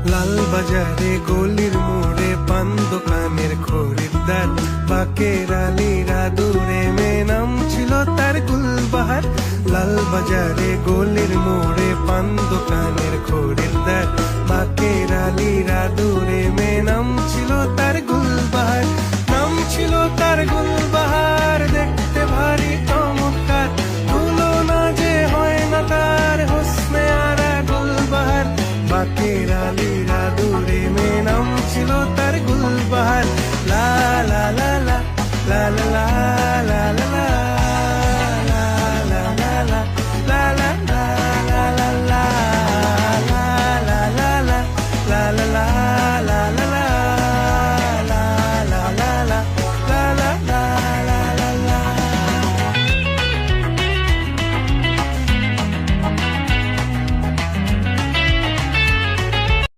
লাল বাজারে গলির মোড়ে পান দোকানের খরিদ্দার, বাকের আলীরা দূরে মেয়ে নাম ছিল তার গুলবাহার। লাল বাজারে গলির মোড়ে পান দোকানের খরিদ্দার, বাকের আলীরা দূরে মেয়ে নাম ছিল তার গুলবাহার। নাম ছিল তার গুলবাহার, দেখতে ভারী চমৎকার, তুলনা যে হয় না তার হোসনে আরা গুলবাহার। বাকের আলীরা দূরে মেয়ে